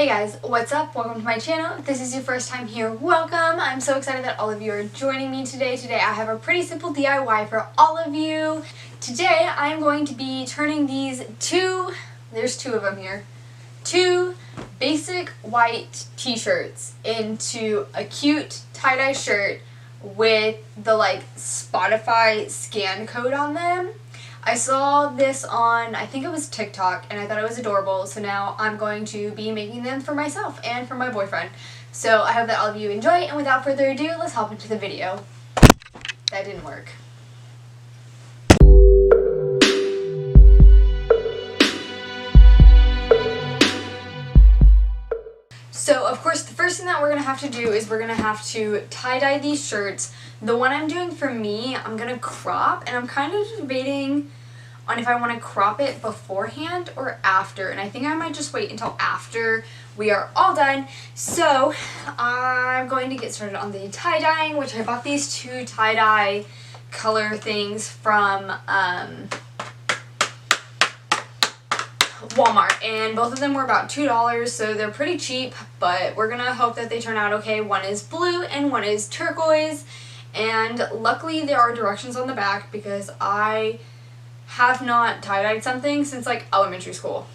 Hey guys, what's up? Welcome to my channel. If this is your first time here, welcome. I'm so excited that all of you are joining me today. Today I have a pretty simple DIY for all of you. Today I'm going to be turning these there's two of them here, two basic white t-shirts into a cute tie-dye shirt with the Spotify scan code on them. I saw this on, I think it was TikTok, and I thought it was adorable, so now I'm going to be making them for myself and for my boyfriend. So I hope that all of you enjoy, and without further ado, let's hop into the video. That didn't work. So, of course, the first thing that we're going to have to do is we're going to have to tie-dye these shirts. The one I'm doing for me, I'm going to crop, and I'm kind of debating on if I want to crop it beforehand or after, and I think I might just wait until after we are all done. So, I'm going to get started on the tie-dyeing, which I bought these two tie-dye color things from Walmart, and both of them were about $2, so they're pretty cheap, but we're gonna hope that they turn out okay. One is blue and one is turquoise, and luckily there are directions on the back because I have not tie-dyed something since elementary school.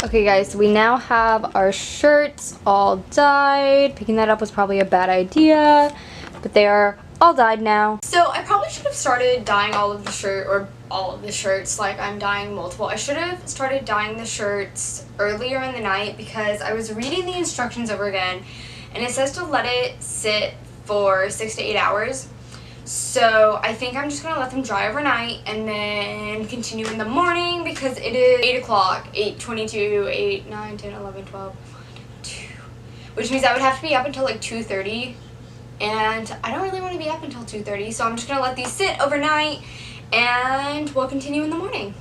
Okay guys, so we now have our shirts all dyed. Picking that up was probably a bad idea, but they are all dyed now. So I probably should have started dyeing all of the shirts, like I'm dyeing multiple. I should have started dyeing the shirts earlier in the night because I was reading the instructions over again, and it says to let it sit for 6 to 8 hours. So I think I'm just going to let them dry overnight and then continue in the morning because it is 8 o'clock, 8:22, 8, 9, 10, 11, 12, 1, 2, which means I would have to be up until 2:30, and I don't really want to be up until 2:30, so I'm just going to let these sit overnight and we'll continue in the morning.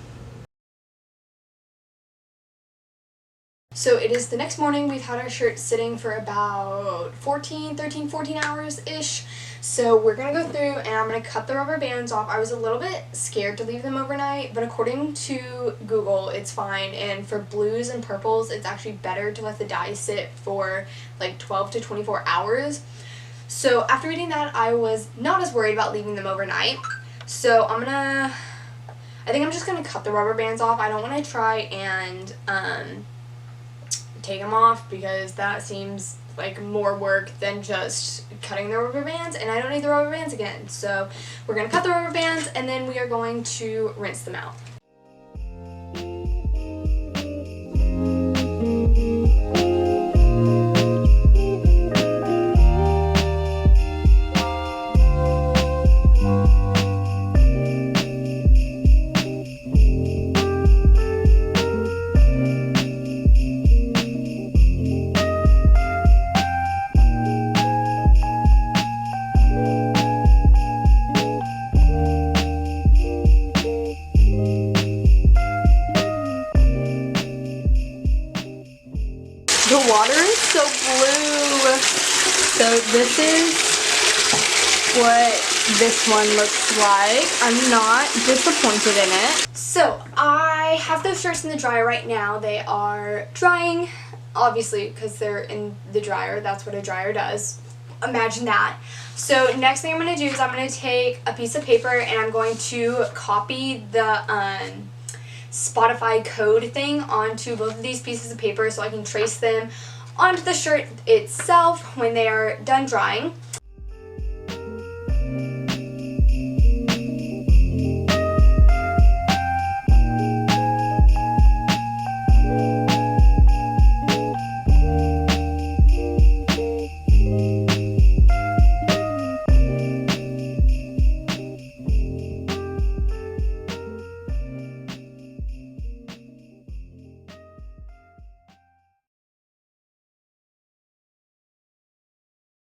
So it is the next morning. We've had our shirts sitting for about 13, 14 hours-ish. So we're going to go through and I'm going to cut the rubber bands off. I was a little bit scared to leave them overnight, but according to Google, it's fine. And for blues and purples, it's actually better to let the dye sit for 12 to 24 hours. So after reading that, I was not as worried about leaving them overnight. So I think I'm just going to cut the rubber bands off. I don't want to try and take them off because that seems like more work than just cutting the rubber bands, and I don't need the rubber bands again. So we're going to cut the rubber bands and then we are going to rinse them out. what this one looks like. I'm not disappointed in it. So I have those shirts in the dryer right now. They are drying, obviously, because they're in the dryer. That's what a dryer does. Imagine that. So next thing I'm going to do is I'm going to take a piece of paper and I'm going to copy the Spotify code thing onto both of these pieces of paper so I can trace them onto the shirt itself when they are done drying.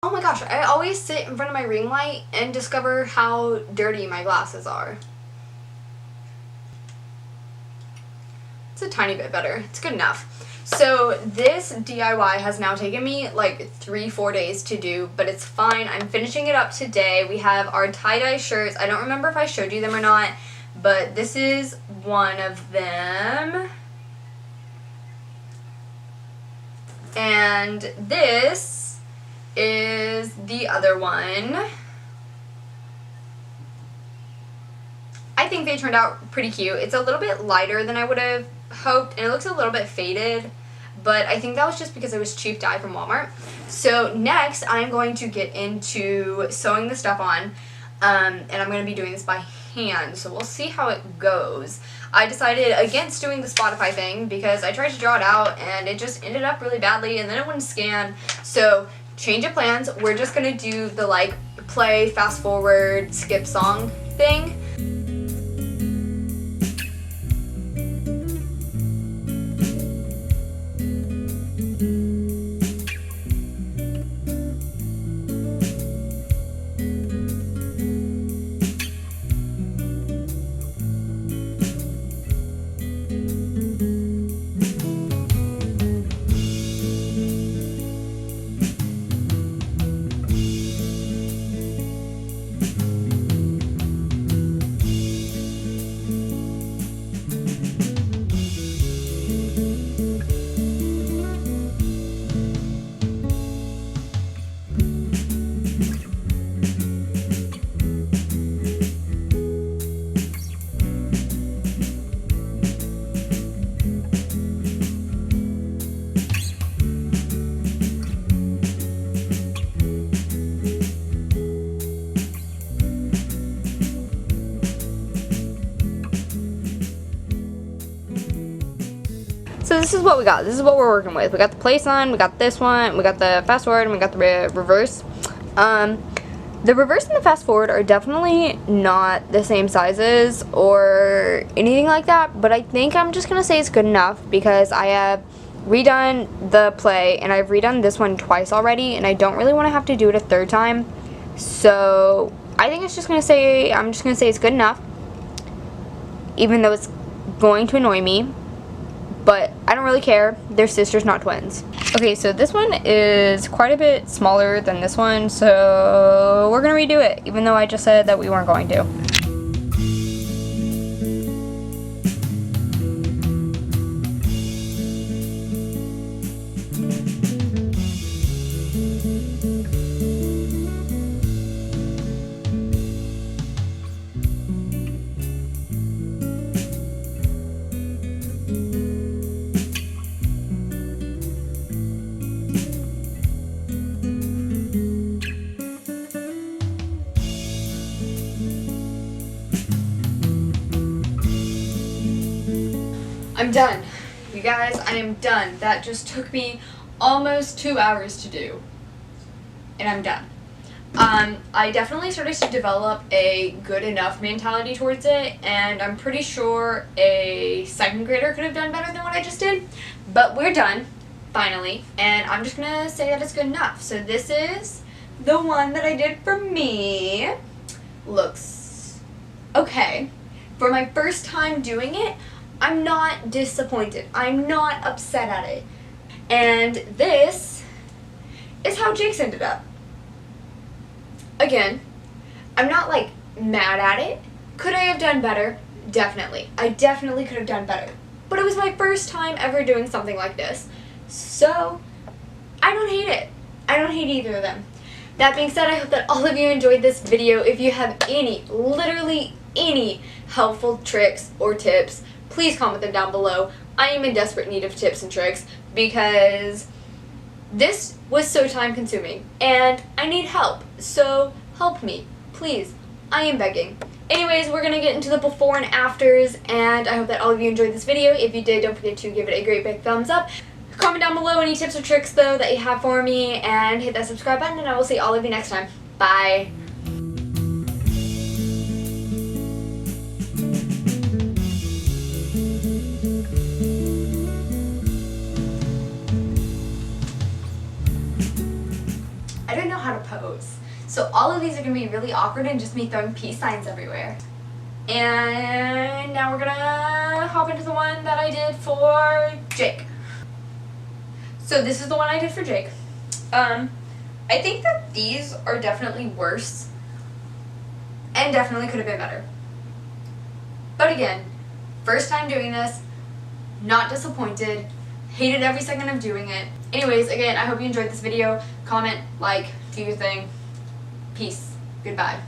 Oh my gosh, I always sit in front of my ring light and discover how dirty my glasses are. It's a tiny bit better. It's good enough. So this DIY has now taken me like 3-4 days to do, but it's fine. I'm finishing it up today. We have our tie-dye shirts. I don't remember if I showed you them or not, but this is one of them. And this is the other one. I think they turned out pretty cute. It's a little bit lighter than I would have hoped, and it looks a little bit faded, but I think that was just because it was cheap dye from Walmart. So next, I'm going to get into sewing the stuff on, and I'm going to be doing this by hand, so we'll see how it goes. I decided against doing the Spotify thing because I tried to draw it out, and it just ended up really badly, and then it wouldn't scan, so change of plans. We're just gonna do the like play, fast forward, skip song thing. So this is what we got. This is what we're working with. We got the play sign, we got this one, we got the fast forward, and we got the reverse. The reverse and the fast forward are definitely not the same sizes or anything like that, but I think I'm just going to say it's good enough because I have redone the play and I've redone this one twice already, and I don't really want to have to do it a third time. So I think I'm just going to say it's good enough, even though it's going to annoy me. But I don't really care. They're sisters, not twins. Okay, so this one is quite a bit smaller than this one, so we're gonna redo it, even though I just said that we weren't going to. I'm done. You guys, I am done. That just took me almost 2 hours to do. And I'm done. I definitely started to develop a good enough mentality towards it, and I'm pretty sure a second grader could have done better than what I just did. But we're done, finally, and I'm just gonna say that it's good enough. So this is the one that I did for me. Looks okay. For my first time doing it, I'm not disappointed. I'm not upset at it. And this is how Jake's ended up. Again, I'm not like mad at it. Could I have done better? Definitely. I definitely could have done better. But it was my first time ever doing something like this. So, I don't hate it. I don't hate either of them. That being said, I hope that all of you enjoyed this video. If you have any, literally any helpful tricks or tips, please comment them down below. I am in desperate need of tips and tricks because this was so time consuming and I need help. So help me, please. I am begging. Anyways, we're going to get into the before and afters, and I hope that all of you enjoyed this video. If you did, don't forget to give it a great big thumbs up. Comment down below any tips or tricks, though, that you have for me, and hit that subscribe button, and I will see all of you next time. Bye! I don't know how to pose. So all of these are going to be really awkward and just me throwing peace signs everywhere. And now we're going to hop into the one that I did for Jake. So this is the one I did for Jake. I think that these are definitely worse and definitely could have been better. But again, first time doing this, not disappointed, hated every second of doing it. Anyways, again, I hope you enjoyed this video. Comment, like, do your thing. Peace. Goodbye.